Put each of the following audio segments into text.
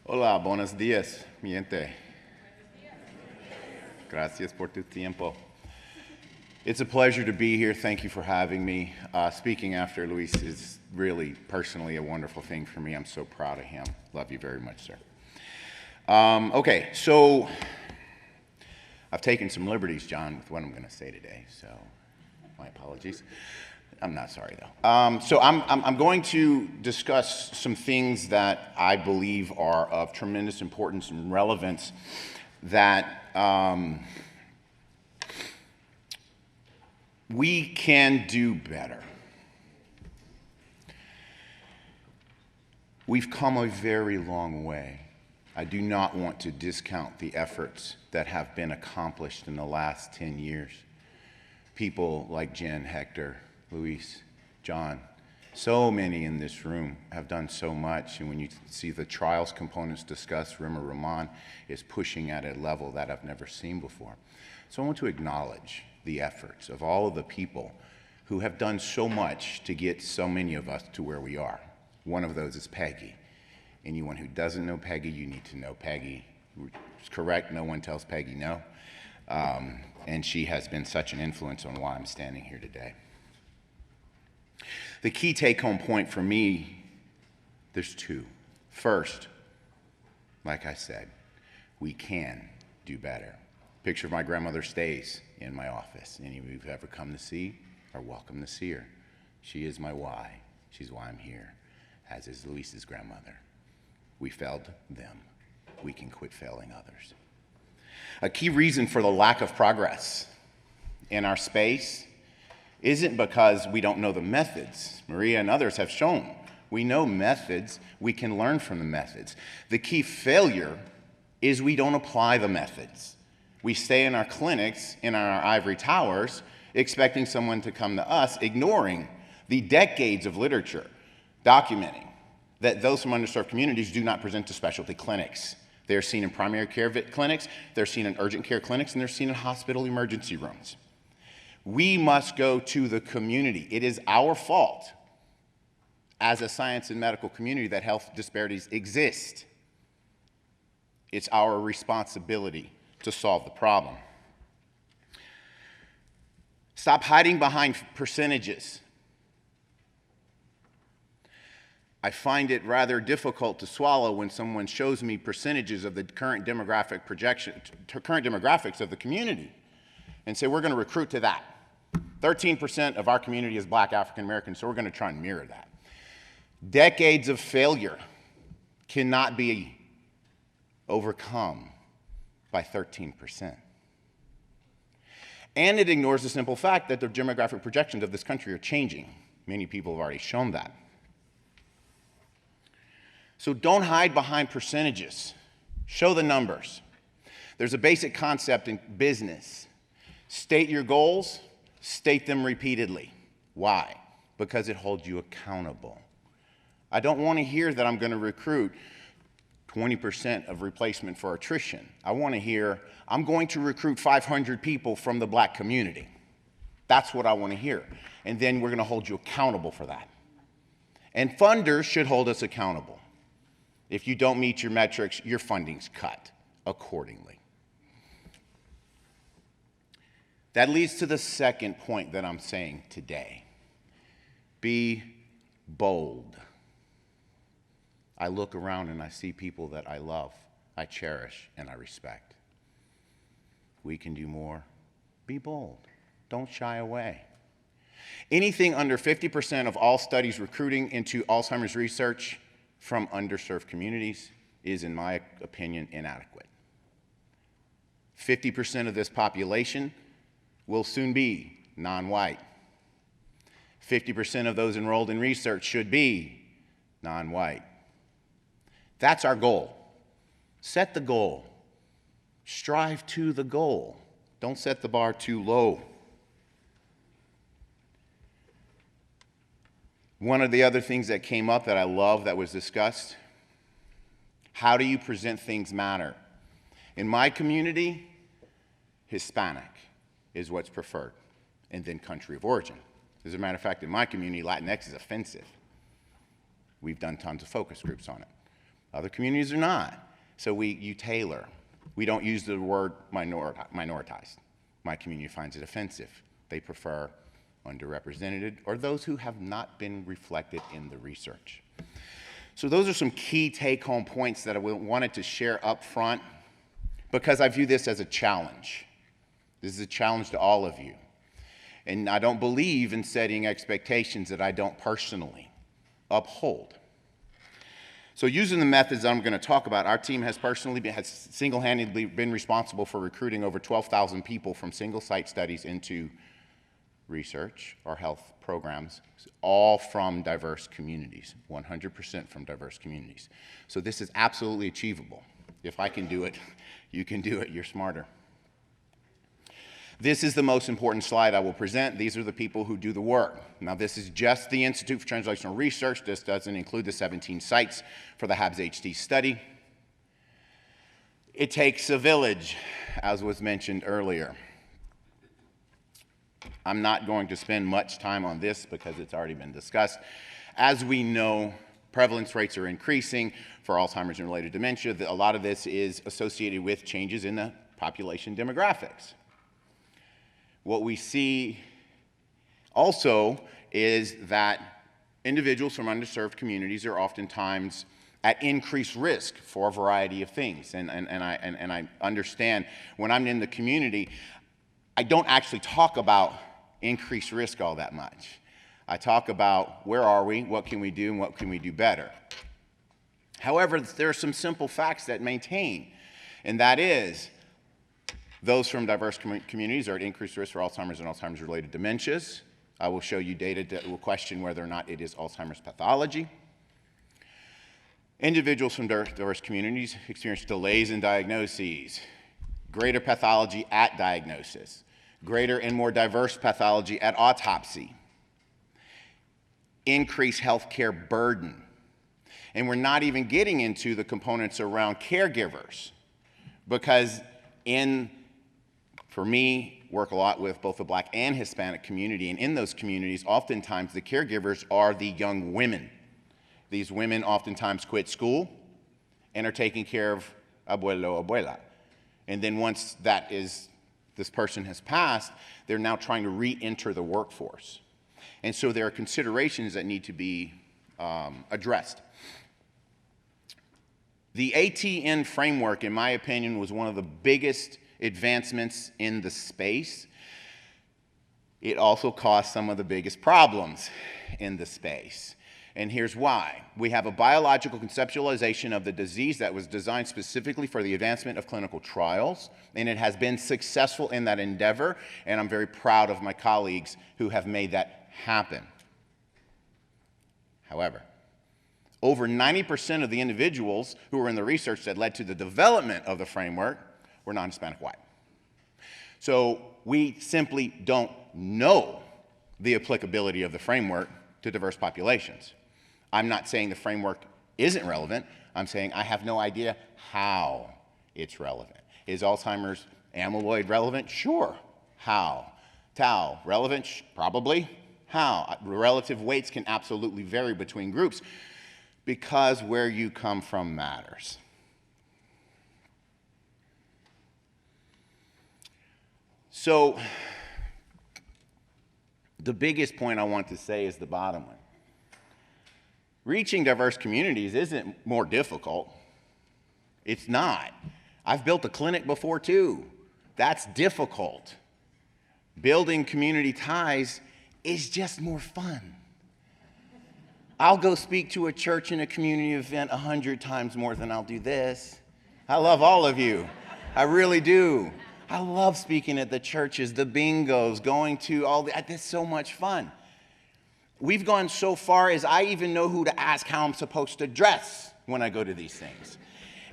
Hola, buenos días, mi gente. Gracias por tu tiempo. It's a pleasure to be here. Thank you for having me. Speaking after Luis is really personally a wonderful thing for me. I'm so proud of him. Love you very much, sir. Okay, so I've taken some liberties, John, with what I'm going to say today, so my apologies. I'm not sorry, though. So I'm going to discuss some things that I believe are of tremendous importance and relevance that we can do better. We've come a very long way. I do not want to discount the efforts that have been accomplished in the last 10 years. People like Jen, Hector, Luis, John, so many in this room have done so much, and when you see the trials components discussed, Rimmer Rahman is pushing at a level that I've never seen before. So I want to acknowledge the efforts of all of the people who have done so much to get so many of us to where we are. One of those is Peggy. Anyone who doesn't know Peggy, you need to know Peggy. It's correct, no one tells Peggy no. And she has been such an influence on why I'm standing here today. The key take-home point for me, there's two. First, like I said, we can do better. Picture of my grandmother stays in my office. Any of you who've ever come to see are welcome to see her. She is my why. She's why I'm here, as is Luis's grandmother. We failed them. We can quit failing others. A key reason for the lack of progress in our space isn't because we don't know the methods. Maria and others have shown we know methods, we can learn from the methods. The key failure is we don't apply the methods. We stay in our clinics, in our ivory towers, expecting someone to come to us, ignoring the decades of literature documenting that those from underserved communities do not present to specialty clinics. They're seen in primary care clinics, they're seen in urgent care clinics, and they're seen in hospital emergency rooms. We must go to the community. It is our fault as a science and medical community that health disparities exist. It's our responsibility to solve the problem. Stop hiding behind percentages. I find it rather difficult to swallow when someone shows me percentages of the current demographics of the community and say, we're going to recruit to that. 13% of our community is Black African American, so we're going to try and mirror that. Decades of failure cannot be overcome by 13%. And it ignores the simple fact that the demographic projections of this country are changing. Many people have already shown that. So don't hide behind percentages. Show the numbers. There's a basic concept in business. State your goals, state them repeatedly. Why? Because it holds you accountable. I don't want to hear that I'm going to recruit 20% of replacement for attrition. I want to hear, I'm going to recruit 500 people from the Black community. That's what I want to hear. And then we're going to hold you accountable for that. And funders should hold us accountable. If you don't meet your metrics, your funding's cut accordingly. That leads to the second point that I'm saying today. Be bold. I look around and I see people that I love, I cherish, and I respect. We can do more. Be bold. Don't shy away. Anything under 50% of all studies recruiting into Alzheimer's research from underserved communities is, in my opinion, inadequate. 50% of this population will soon be non-white. 50% of those enrolled in research should be non-white. That's our goal. Set the goal. Strive to the goal. Don't set the bar too low. One of the other things that came up that I love that was discussed, how do you present things matter? In my community, Hispanic is what's preferred, and then country of origin. As a matter of fact, in my community, Latinx is offensive. We've done tons of focus groups on it. Other communities are not. So you tailor. We don't use the word minoritized. My community finds it offensive. They prefer underrepresented or those who have not been reflected in the research. So those are some key take-home points that I wanted to share up front because I view this as a challenge. This is a challenge to all of you. And I don't believe in setting expectations that I don't personally uphold. So using the methods I'm going to talk about, our team has single-handedly been responsible for recruiting over 12,000 people from single-site studies into research or health programs, all from diverse communities, 100% from diverse communities. So this is absolutely achievable. If I can do it, you can do it. You're smarter. This is the most important slide I will present. These are the people who do the work. Now, this is just the Institute for Translational Research. This doesn't include the 17 sites for the HABS-HD study. It takes a village, as was mentioned earlier. I'm not going to spend much time on this because it's already been discussed. As we know, prevalence rates are increasing for Alzheimer's and related dementia. A lot of this is associated with changes in the population demographics. What we see also is that individuals from underserved communities are oftentimes at increased risk for a variety of things. And I understand when I'm in the community, I don't actually talk about increased risk all that much. I talk about where are we, what can we do, and what can we do better. However, there are some simple facts that maintain, and that is those from diverse communities are at increased risk for Alzheimer's and Alzheimer's-related dementias. I will show you data that will question whether or not it is Alzheimer's pathology. Individuals from diverse communities experience delays in diagnoses, greater pathology at diagnosis, greater and more diverse pathology at autopsy, increased healthcare burden. And we're not even getting into the components around caregivers because for me, work a lot with both the Black and Hispanic community, and in those communities, oftentimes the caregivers are the young women. These women oftentimes quit school and are taking care of abuelo, abuela. And then once this person has passed, they're now trying to re-enter the workforce. And so there are considerations that need to be addressed. The ATN framework, in my opinion, was one of the biggest advancements in the space. It also caused some of the biggest problems in the space. And here's why. We have a biological conceptualization of the disease that was designed specifically for the advancement of clinical trials, and it has been successful in that endeavor, and I'm very proud of my colleagues who have made that happen. However, over 90% of the individuals who were in the research that led to the development of the framework were non-Hispanic white. So we simply don't know the applicability of the framework to diverse populations. I'm not saying the framework isn't relevant. I'm saying I have no idea how it's relevant. Is Alzheimer's amyloid relevant? Sure. How? Tau relevant? Probably. How? Relative weights can absolutely vary between groups because where you come from matters. So the biggest point I want to say is the bottom one. Reaching diverse communities isn't more difficult. It's not. I've built a clinic before too. That's difficult. Building community ties is just more fun. I'll go speak to a church and a community event 100 times more than I'll do this. I love all of you. I really do. I love speaking at the churches, the bingos, going to all the, it's so much fun. We've gone so far as I even know who to ask how I'm supposed to dress when I go to these things.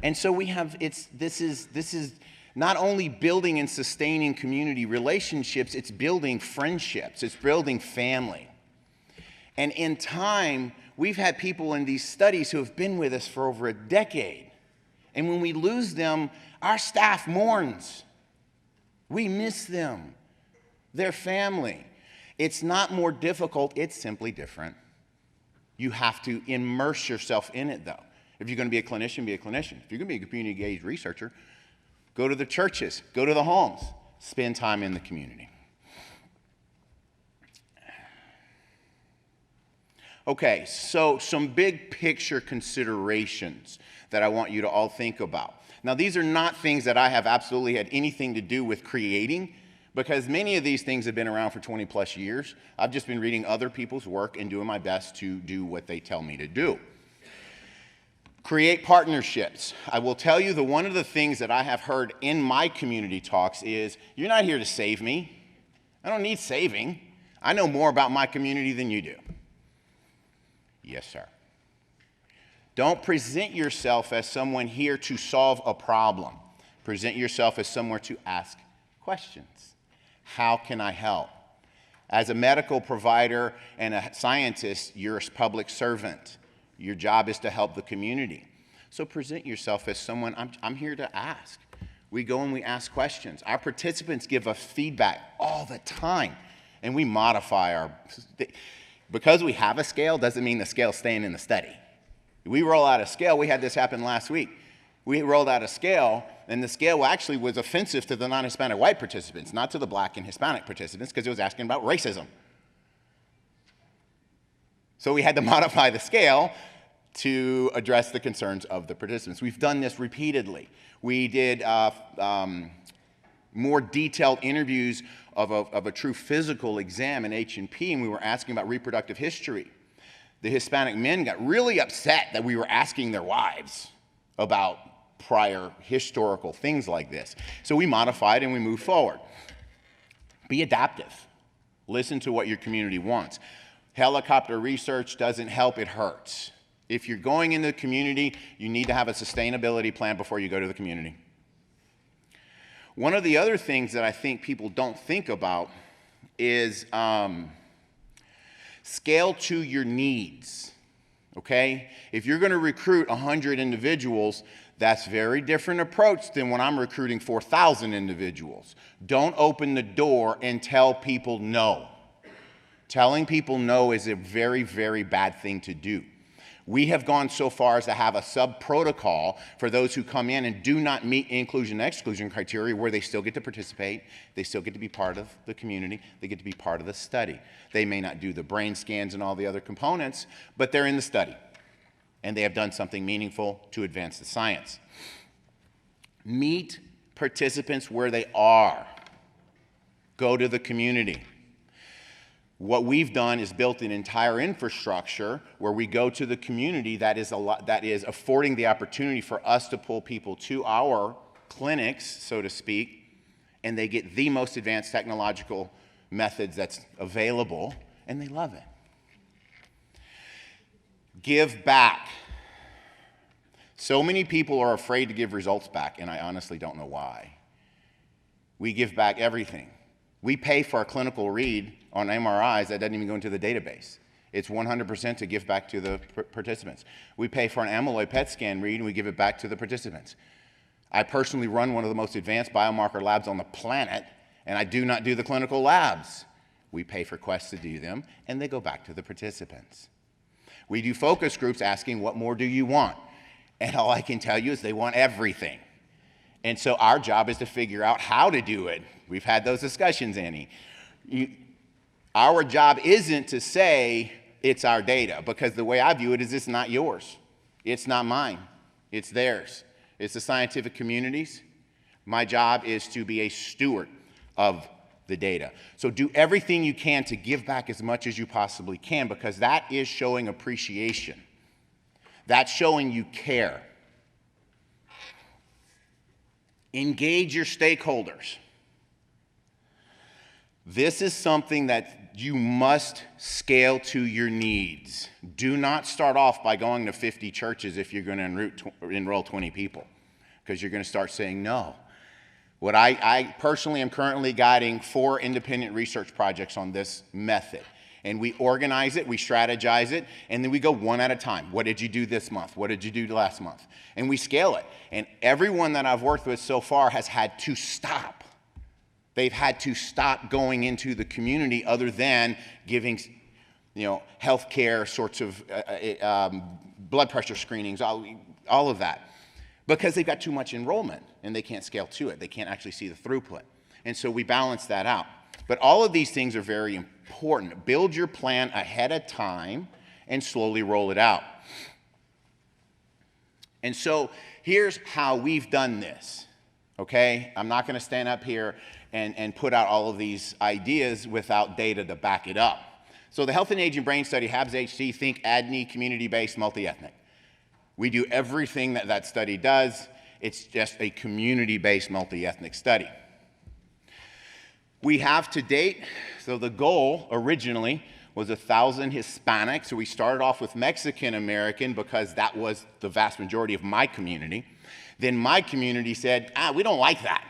And so we have, this is not only building and sustaining community relationships, it's building friendships, it's building family. And in time, we've had people in these studies who have been with us for over a decade. And when we lose them, our staff mourns. We miss them, their family. It's not more difficult, it's simply different. You have to immerse yourself in it though. If you're going to be a clinician, be a clinician. If you're going to be a community-engaged researcher, go to the churches, go to the homes, spend time in the community. Okay, so some big picture considerations that I want you to all think about. Now, these are not things that I have absolutely had anything to do with creating, because many of these things have been around for 20 plus years. I've just been reading other people's work and doing my best to do what they tell me to do. Create partnerships. I will tell you that one of the things that I have heard in my community talks is, you're not here to save me. I don't need saving. I know more about my community than you do. Yes, sir. Don't present yourself as someone here to solve a problem. Present yourself as someone to ask questions. How can I help? As a medical provider and a scientist, you're a public servant. Your job is to help the community. So present yourself as someone, I'm here to ask. We go and we ask questions. Our participants give us feedback all the time, and we modify our... Because we have a scale doesn't mean the scale's staying in the study. We roll out a scale. We had this happen last week. We rolled out a scale, and the scale actually was offensive to the non-Hispanic white participants, not to the black and Hispanic participants, because it was asking about racism. So we had to modify the scale to address the concerns of the participants. We've done this repeatedly. We did more detailed interviews of a true physical exam in H&P, and we were asking about reproductive history. The Hispanic men got really upset that we were asking their wives about prior historical things like this. So we modified and we moved forward. Be adaptive. Listen to what your community wants. Helicopter research doesn't help, it hurts. If you're going into the community, you need to have a sustainability plan before you go to the community. One of the other things that I think people don't think about is scale to your needs, okay? If you're going to recruit 100 individuals, that's a very different approach than when I'm recruiting 4,000 individuals. Don't open the door and tell people no. Telling people no is a very, very bad thing to do. We have gone so far as to have a sub-protocol for those who come in and do not meet inclusion and exclusion criteria, where they still get to participate, they still get to be part of the community, they get to be part of the study. They may not do the brain scans and all the other components, but they're in the study, and they have done something meaningful to advance the science. Meet participants where they are. Go to the community. What we've done is built an entire infrastructure where we go to the community that is affording the opportunity for us to pull people to our clinics, so to speak, and they get the most advanced technological methods that's available, and they love it. Give back. So many people are afraid to give results back, and I honestly don't know why. We give back everything. We pay for a clinical read on MRIs that doesn't even go into the database. It's 100% to give back to the participants. We pay for an amyloid PET scan read, and we give it back to the participants. I personally run one of the most advanced biomarker labs on the planet, and I do not do the clinical labs. We pay for Quest to do them, and they go back to the participants. We do focus groups asking, what more do you want? And all I can tell you is they want everything. And so our job is to figure out how to do it. We've had those discussions, Annie. Our job isn't to say it's our data, because the way I view it is it's not yours. It's not mine. It's theirs. It's the scientific community's. My job is to be a steward of the data. So do everything you can to give back as much as you possibly can, because that is showing appreciation. That's showing you care. Engage your stakeholders. This is something that you must scale to your needs. Do not start off by going to 50 churches if you're going to enroll 20 people, because you're going to start saying no. What I personally am currently guiding 4 independent research projects on this method. And we organize it, we strategize it, and then we go one at a time. What did you do this month? What did you do last month? And we scale it. And everyone that I've worked with so far has had to stop. They've had to stop going into the community other than giving, healthcare sorts of blood pressure screenings, all of that, because they've got too much enrollment and they can't scale to it. They can't actually see the throughput. And so we balance that out. But all of these things are very important. Build your plan ahead of time and slowly roll it out. And so here's how we've done this, okay? I'm not gonna stand up here and put out all of these ideas without data to back it up. So the Health and Aging Brain Study, HABS-HC, think ADNI, community-based, multi-ethnic. We do everything that that study does. It's just a community-based, multi-ethnic study. We have to date, so the goal originally was 1,000 Hispanics. So we started off with Mexican American because that was the vast majority of my community. Then my community said, we don't like that.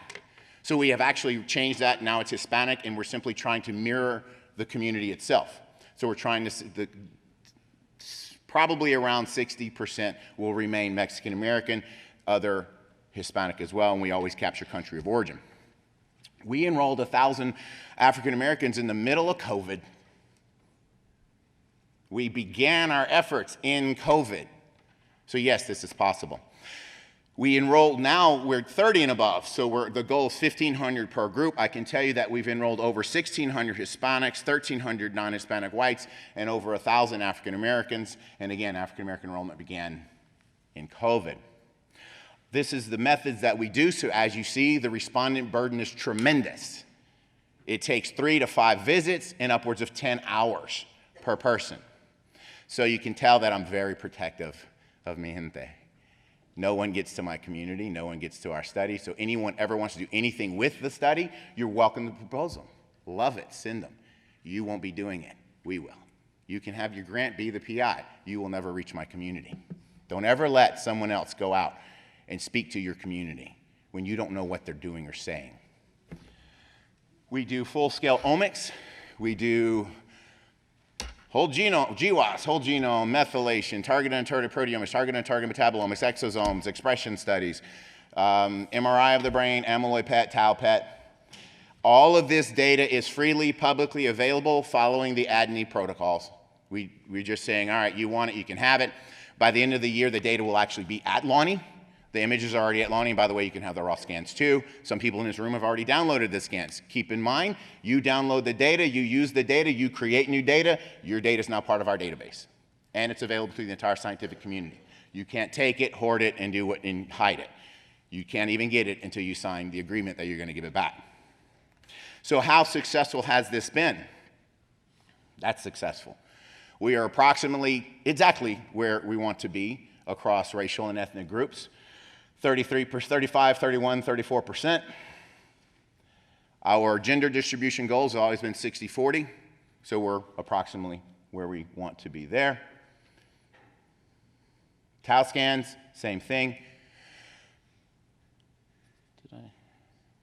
So we have actually changed that. Now it's Hispanic, and we're simply trying to mirror the community itself. So we're trying to, probably around 60% will remain Mexican American, other Hispanic as well, and we always capture country of origin. We enrolled 1,000 African Americans in the middle of COVID. We began our efforts in COVID. So yes, this is possible. We enrolled, now we're 30 and above, so the goal is 1,500 per group. I can tell you that we've enrolled over 1,600 Hispanics, 1,300 non-Hispanic whites, and over 1,000 African Americans. And again, African American enrollment began in COVID. This is the methods that we do, so as you see, the respondent burden is tremendous. It takes 3 to 5 visits and upwards of 10 hours per person. So you can tell that I'm very protective of mi gente. No one gets to my community, no one gets to our study, so anyone ever wants to do anything with the study, you're welcome to propose them. Love it, send them. You won't be doing it, we will. You can have your grant, be the PI. You will never reach my community. Don't ever let someone else go out and speak to your community when you don't know what they're doing or saying. We do full-scale omics. We do whole genome, GWAS, whole genome, methylation, targeted and targeted proteomics, targeted and targeted metabolomics, exosomes, expression studies, MRI of the brain, amyloid PET, tau PET. All of this data is freely, publicly available following the ADNI protocols. We're just saying, all right, you want it, you can have it. By the end of the year, the data will actually be at Lonnie. The images are already at Lonnie. By the way, you can have the raw scans too. Some people in this room have already downloaded the scans. Keep in mind, you download the data, you use the data, you create new data. Your data is now part of our database. And it's available to the entire scientific community. You can't take it, hoard it, and hide it. You can't even get it until you sign the agreement that you're going to give it back. So how successful has this been? That's successful. We are approximately exactly where we want to be across racial and ethnic groups. 35, 31, 34%. Our gender distribution goals have always been 60-40, so we're approximately where we want to be there. Tau scans, same thing.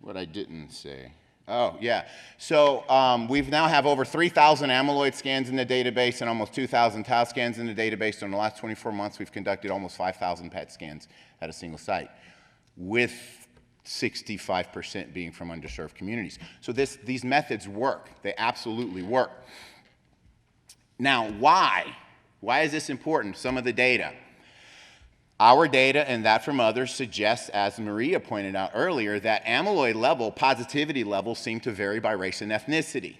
What I didn't say. Oh, yeah. So we've now have over 3,000 amyloid scans in the database and almost 2,000 tau scans in the database. In the last 24 months, we've conducted almost 5,000 PET scans at a single site, with 65% being from underserved communities. So these methods work. They absolutely work. Now, why? Why is this important? Some of the data. Our data and that from others suggests, as Maria pointed out earlier, that amyloid level, positivity levels seem to vary by race and ethnicity.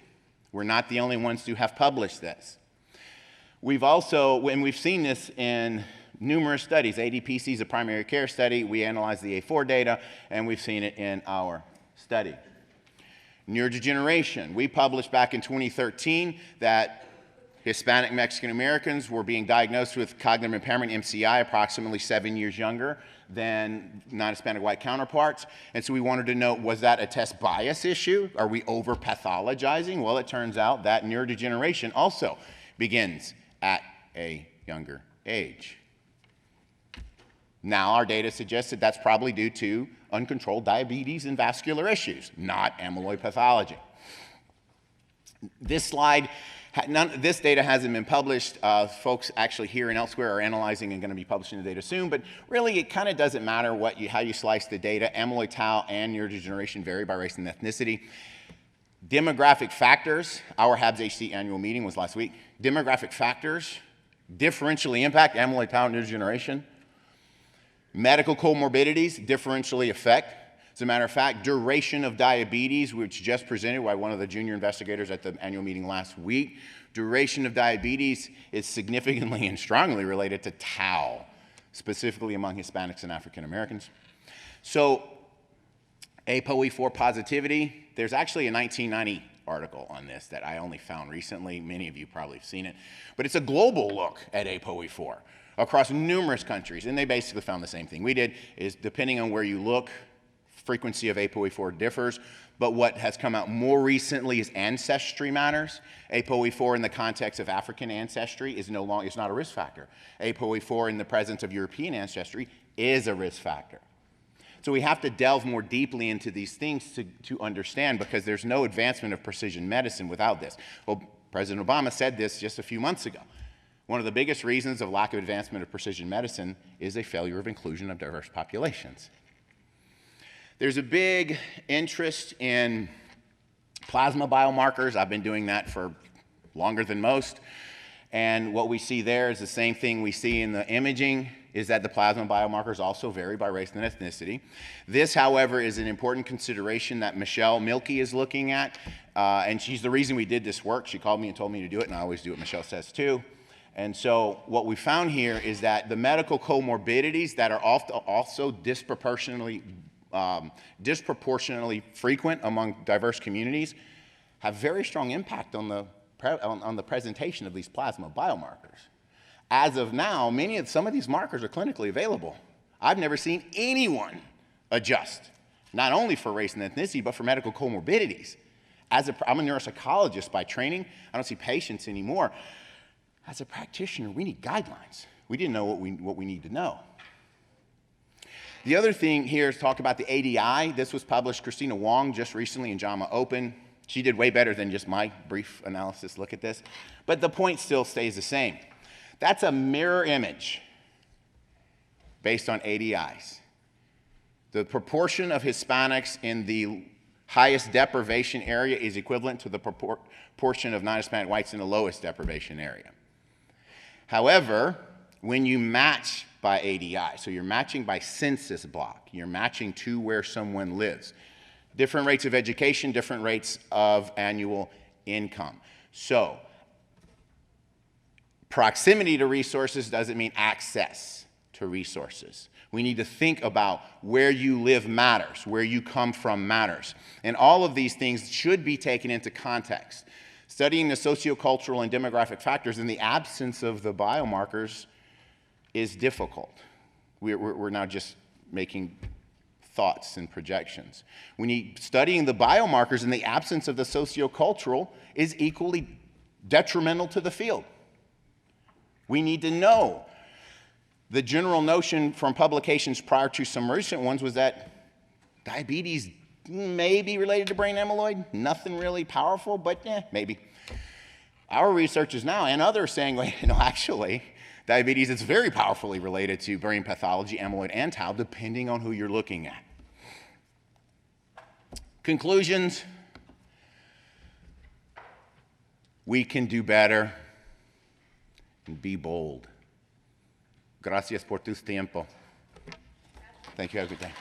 We're not the only ones to have published this. We've also, and we've seen this in numerous studies. ADPC is a primary care study. We analyzed the A4 data, and we've seen it in our study. Neurodegeneration. We published back in 2013 that Hispanic Mexican Americans were being diagnosed with cognitive impairment, MCI, approximately 7 years younger than non-Hispanic white counterparts. And so we wanted to know, was that a test bias issue? Are we over-pathologizing? Well, it turns out that neurodegeneration also begins at a younger age. Now our data suggests that that's probably due to uncontrolled diabetes and vascular issues, not amyloid pathology. This slide, this data hasn't been published. Folks actually here and elsewhere are analyzing and going to be publishing the data soon, but really it kind of doesn't matter how you slice the data. Amyloid, tau, and neurodegeneration vary by race and ethnicity. Demographic factors, our HABS-HC annual meeting was last week. Demographic factors differentially impact amyloid tau neurodegeneration. Medical comorbidities differentially affect. As a matter of fact, duration of diabetes, which just presented by one of the junior investigators at the annual meeting last week, duration of diabetes is significantly and strongly related to tau, specifically among Hispanics and African Americans. So ApoE4 positivity, there's actually a 1990 article on this that I only found recently. Many of you probably have seen it. But it's a global look at ApoE4 across numerous countries, and they basically found the same thing we did, is depending on where you look, frequency of ApoE4 differs, but what has come out more recently is ancestry matters. ApoE4 in the context of African ancestry is no longer, it's not a risk factor. ApoE4 in the presence of European ancestry is a risk factor. So we have to delve more deeply into these things to understand, because there's no advancement of precision medicine without this. Well, President Obama said this just a few months ago. One of the biggest reasons of lack of advancement of precision medicine is a failure of inclusion of diverse populations. There's a big interest in plasma biomarkers. I've been doing that for longer than most. And what we see there is the same thing we see in the imaging, is that the plasma biomarkers also vary by race and ethnicity. This, however, is an important consideration that Michelle Milkey is looking at, and she's the reason we did this work. She called me and told me to do it, and I always do what Michelle says too. And so what we found here is that the medical comorbidities that are also disproportionately frequent among diverse communities have very strong impact on the presentation of these plasma biomarkers. As of now, some of these markers are clinically available. I've never seen anyone adjust, not only for race and ethnicity, but for medical comorbidities. I'm a neuropsychologist by training. I don't see patients anymore. As a practitioner, we need guidelines. We didn't know what we need to know. The other thing here is talk about the ADI. This was published, Christina Wong, just recently in JAMA Open. She did way better than just my brief analysis look at this. But the point still stays the same. That's a mirror image based on ADIs. The proportion of Hispanics in the highest deprivation area is equivalent to the proportion of non-Hispanic whites in the lowest deprivation area. However, when you match by ADI, so you're matching by census block, you're matching to where someone lives, different rates of education, different rates of annual income. So proximity to resources doesn't mean access to resources. We need to think about where you live matters, where you come from matters. And all of these things should be taken into context. Studying the sociocultural and demographic factors in the absence of the biomarkers is difficult. We're now just making thoughts and projections. Studying the biomarkers in the absence of the sociocultural is equally detrimental to the field. We need to know. The general notion from publications prior to some recent ones was that diabetes may be related to brain amyloid. Nothing really powerful, but maybe. Our researchers now and others saying, well, actually, diabetes is very powerfully related to brain pathology, amyloid, and tau, depending on who you're looking at. Conclusions. We can do better and be bold. Gracias por tu tiempo. Thank you. Have a good day.